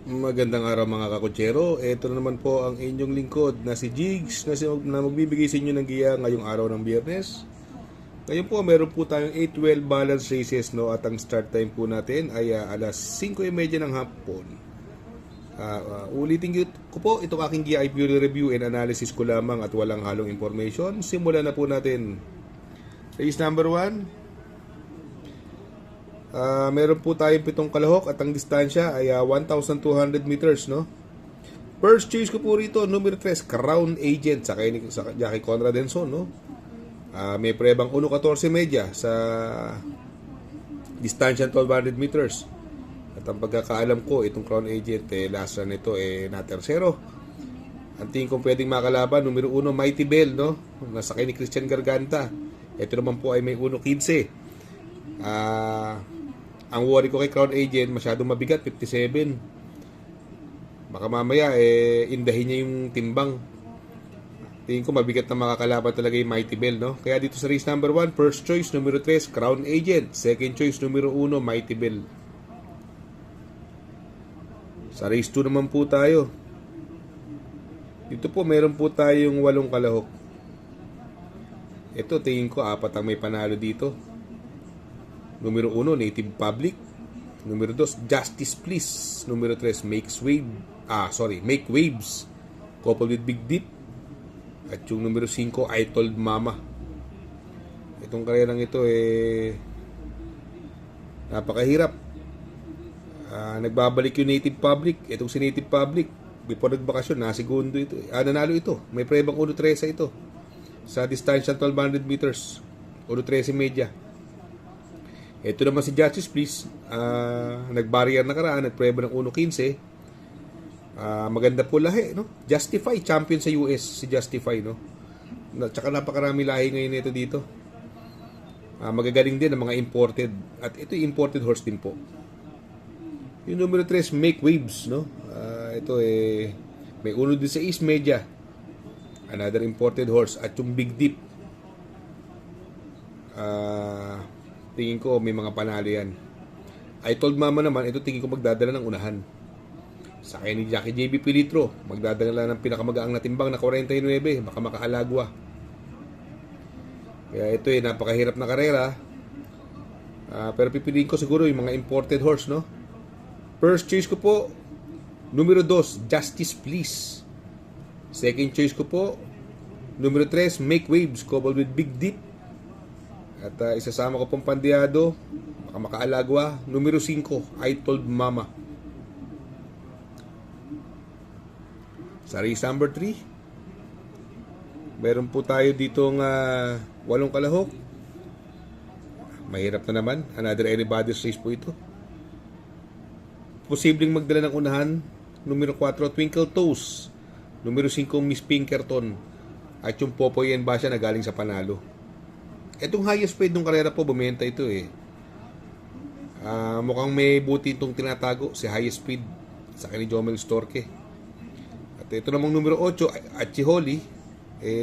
Magandang araw mga kakutsero. Ito na naman po ang inyong lingkod na si Jigs na magbibigay sa inyo ng giya ngayong araw ng Biyernes. Ngayon po meron po tayong 8-12 balance races, no, at ang start time po natin ay alas 5:30 ng hapon. Ulitin ko po, itong aking giya ay pure review and analysis ko lamang at walang halong information. Simulan na po natin. Race number 1. Meron po tayong 7 kalahok at ang distansya ay 1,200 meters, no? First choice ko po rito, numero 3, Crown Agent sa Jackie Conrad Denson, no? May prebang 1,14 media sa distansya 1,200 meters. At ang pagkakaalam ko, itong Crown Agent, last run nito, na tersero. Ang tingin kong pwedeng makalaban, numero 1, Mighty Bell, no? Nasakay ni Christian Garganta. Ito naman po ay may 1,15. Ang worry ko kay Crown Agent, masyadong mabigat, 57. Baka mamaya, indahin niya yung timbang. Tingin ko mabigat na makakalaban talaga yung Mighty Bell, no? Kaya dito sa race number 1, first choice, numero 3, Crown Agent. Second choice, numero 1, Mighty Bell. Sa race 2 naman po tayo. Dito po, meron po tayong 8 kalahok. Ito, tingin ko, 4 ang may panalo dito. Numero 1, Native Public. Numero 2, Justice Please. Numero 3, Make Waves. Coupled with Big Deep. At yung numero 5, I Told Mama. Itong karerang ito, napakahirap. Nagbabalik yung Native Public. Itong si Native Public, before nagbakasyon, nasigundo ito. Nanalo ito. May prebang 1.13 ito. Sa distansya 1,200 meters. 1.13 media. Ito naman si Justice Please, nag-barrier na karaan, nag-preba ng 1.15. Maganda po lahi, no? Justify, champion sa US si Justify, no? Tsaka napakarami lahi ngayon ito dito. Magagaling din ang mga imported. At ito yung imported horse din po. Yung numero 3, Make Waves, no? Ito may 1.16 media. Another imported horse. At yung Big Deep. Tingin ko may mga panalo yan. I Told Mama naman, ito tingin ko magdadala ng unahan. Sa kaya ni Jackie JB Pilitro, magdadala ng pinakamagaang na timbang na 49, baka makaalagwa. Kaya ito napakahirap na karera. Pero pipiliin ko siguro yung mga imported horse, no? First choice ko po, numero 2, Justice Please. Second choice ko po, numero 3, Make Waves, coupled with Big Deep. At isasama ko pong pandiyado, baka makaalagwa, numero 5, I Told Mama. Sa race number 3, meron po tayo ditong 8 kalahok. Mahirap na naman, another anybody's race po ito. Posibleng magdala ng unahan, numero 4, Twinkle Toes. Numero 5, Miss Pinkerton. At yung Popoy and Basha na galing sa panalo. Itong highest paid ng karera po, bumenta ito mukhang may buti itong tinatago, si highest paid sa kani Jomel Storke. At ito namang numero 8, Achiholi.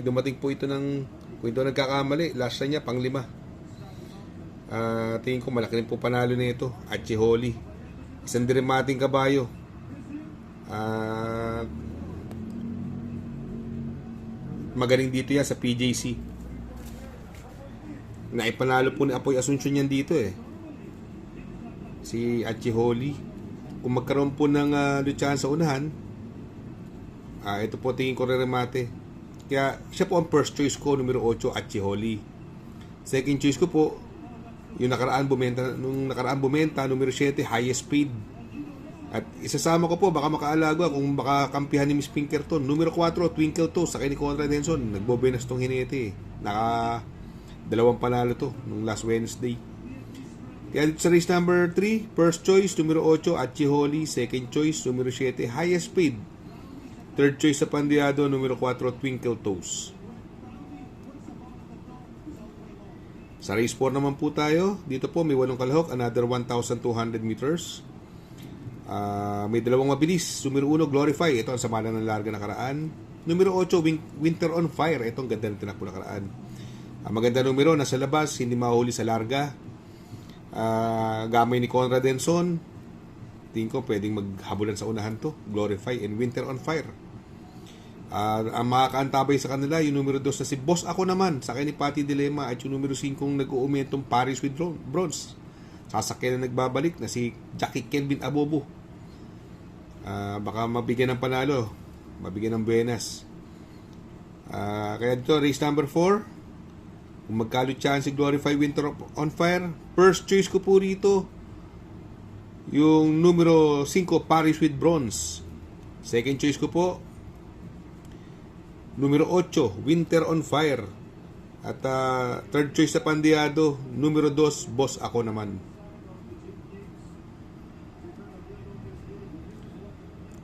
Dumating po ito kung ito nagkakamali, last na niya, pang 5. Tingin ko malaki rin po panalo na ito, Achiholi. Isang dirimating kabayo. Magaling dito yan sa PJC. Naipanalo po ni Apoy Asuncion yan dito si Achiholi. Kung magkaroon po ng lutsyahan sa unahan, ito po tingin ko re-remate. Kaya siya po ang first choice ko, numero 8, Achiholi. Second choice ko po, nung nakaraan bumenta, numero 7, Highest Paid. At isasama ko po, baka makaalagwa kung baka kampihan ni Miss Pinkerton. Numero 4, Twinkle Toes, sakay ni Conrad Denson. Nagbobenas tong hinete. Dalawang panalo to nung last Wednesday. Kaya dito sa race number 3, first choice, numero 8, Achiholi. Second choice, numero 7, Highest Paid. Third choice sa pandiyado, numero 4, Twinkle Toes. Sa race 4 naman po tayo. Dito po may 8 kalahok, another 1,200 meters. May dalawang mabilis. Numero 1, Glorify. Ito ang samalan ng larga nakaraan. Numero 8, Winter on Fire. Ito ang ganda ng tinakbo nakaraan. Maganda numero, nasa labas, hindi mahuli sa larga. Gamay ni Conrad Denson. tingin ko pwedeng maghabulan sa unahan to. Glorify and Winter on Fire. Ang makakaantabay sa kanila, yung numero 2 na si Boss Ako Naman, sakay ni Patty Dilema, at yung numero 5 nag-uumentong Paris with Bronze. Sasakyan na nagbabalik na si Jackie Kelvin Abobo. Baka mabigyan ng panalo, mabigyan ng buenas. Kaya dito, race number 4. Kung magkalutsahan si Glorify Winter on Fire, first choice ko po rito yung numero 5 Paris with Bronze. Second choice ko po numero 8 Winter on Fire. At third choice sa pandiyado, numero 2 Boss Ako Naman.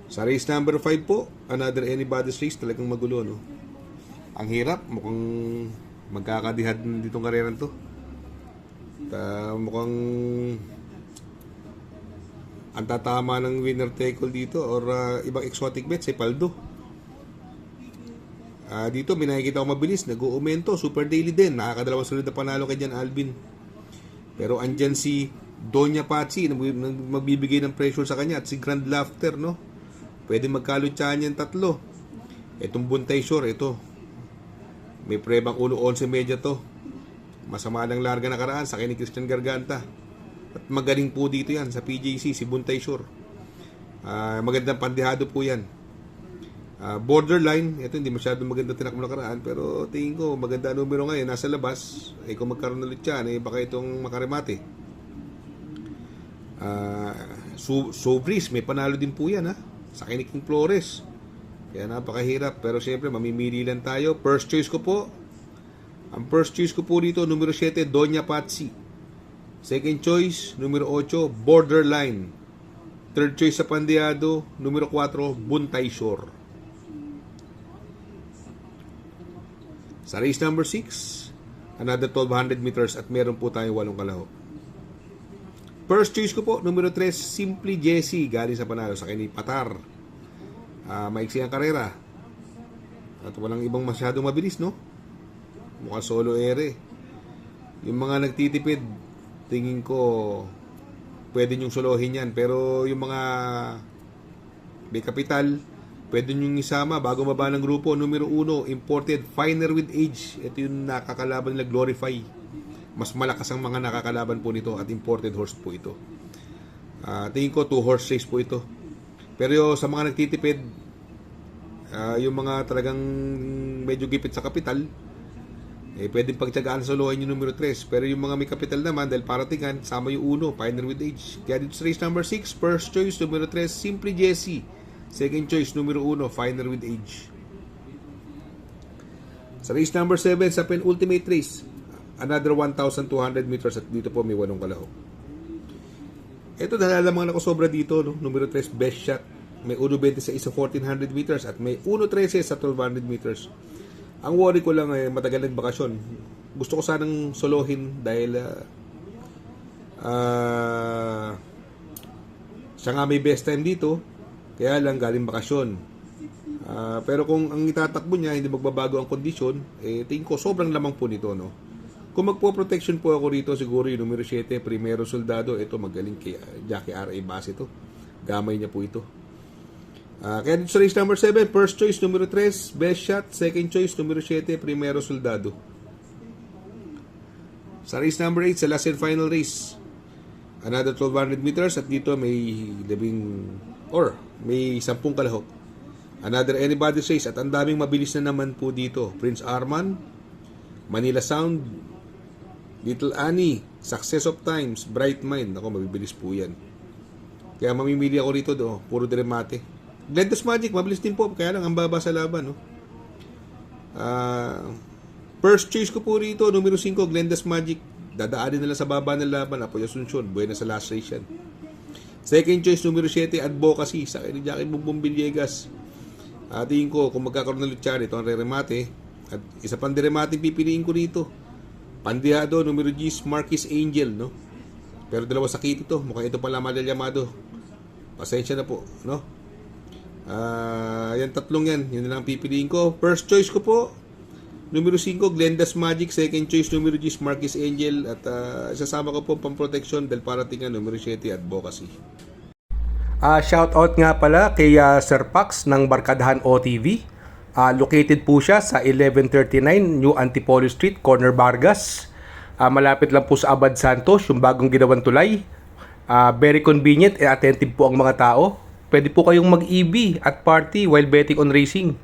Sa race number 5 po, another anybody's race, talagang magulo, no? Ang hirap, mukhang magkakadihad ditong karera to. Mukhang ang tatama ng winner take all dito or ibang exotic bet, si Paldo. Dito, may nakikita ko mabilis, nag-uumento, super daily din, nakakadalawang sunod na panalo kay Jan Alvin. Pero andyan si Doña Patsy, magbibigay ng pressure sa kanya, at si Grand Laughter, no? Pwede magkalutsahan yan tatlo. Itong Buntay Shore, ito. May prebang ulo 11 to. Masama lang larga nakaraan, sakay ni Christian Garganta. At magaling po dito yan sa PJC, si Buntay Shore. Magandang pandihado po yan. Borderline, ito hindi masyadong maganda tinakbo nakaraan, pero tingin ko maganda numero ngayon, nasa labas. Kung magkaroon ulit yan, baka itong makaremate. Sobris, may panalo din po yan, ha? Sakay ni King Flores. Kaya napakahirap, pero syempre mamimili lang tayo. First choice ko po, ang first choice ko po dito, numero 7 Doña Patsy. Second choice, numero 8 Borderline. Third choice sa pandiyado, numero 4 Buntay Shore. Sa race number 6, another 1200 meters at meron po tayong 8 kalahok. First choice ko po, numero 3, Simply Jessie, galing sa panalo sa kini Patar. Maiksi ang karera. At walang ibang masyadong mabilis, no? Mukhang solo ere. Yung mga nagtitipid, tingin ko, pwede nyong solohin yan. Pero yung mga may kapital, pwede nyong isama bago maba ng grupo. Numero 1, imported Finer with Age. Ito yung nakakalaban nila, Glorify. Mas malakas ang mga nakakalaban po nito at imported horse po ito. Tingin ko 2 horse race po ito. Pero sa mga nagtitipid, yung mga talagang medyo gipit sa kapital, pwedeng pagtyagaan solohin yung numero 3. Pero yung mga may kapital naman, dahil paratingan, sama yung 1, Finer with Age. Kaya dito sa race number 6, first choice, numero 3, Simply Jessie. Second choice, numero 1, Finer with Age. Sa race number 7, sa penultimate race, another 1,200 meters at dito po may 8 kalahok. Ito dahil mga nakasobra dito, no? Numero 3, Best Shot. May 1.26 sa 1,400 meters at may 1.13 sa 1,200 meters. Ang worry ko lang ay matagal nagbakasyon. Gusto ko sanang solohin dahil siya nga may best time dito. Kaya lang galing bakasyon. Pero kung ang itatakbo niya hindi magbabago ang kondisyon, tingin ko sobrang lamang po nito, no? Kung magpo-protection po ako rito, siguro yung numero 7, Primero Soldado. Ito magaling kay Jackie R.A. Base ito. Gamay niya po ito. Kaya dito sa race number 7, first choice numero 3, Best Shot. Second choice numero 7, Primero Soldado. Sa race number 8, sa last and final race, another 1,200 meters at dito may may 10 kalahok. Another anybody's race at ang daming mabilis na naman po dito. Prince Arman, Manila Sound, Little Annie, Success of Times, Bright Mind. Ako, mabibilis po yan. Kaya mamimili ako rito, puro deremate. Glenda's Magic, mabilis din po. Kaya lang, ang baba sa laban, no? First choice ko po rito, numero 5, Glenda's Magic. Dadaanin nila sa baba ng laban. Apoy Asuncion, buena sa last race yan. Second choice, numero 7, Advocacy. Sa akin ni Jackie Bumbong Villegas. Tingin ko, kung magkakaroon ng lutsyan, ito ang re-remate. At isa pang deremate pipiliin ko rito. Pandiado, numero 10, Marquis Angel, no? Pero dalawa sakit ito. Mukhang ito pala Madalyamado. Pasensya na po, no? Yan tatlong yan. Yun na lang pipiliin ko. First choice ko po, numero 5, Glenda's Magic. Second choice, numero 10, Marquis Angel. At isasama ko po pang protection dahil parating nga numero 7, Advocacy. Shoutout nga pala kay Sir Pax ng Barkadahan OTV. Located po siya sa 1139 New Antipolo Street, Corner Vargas. Malapit lang po sa Abad Santos, yung bagong ginawang tulay. Very convenient and attentive po ang mga tao. Pwede po kayong mag-EB at party while betting on racing.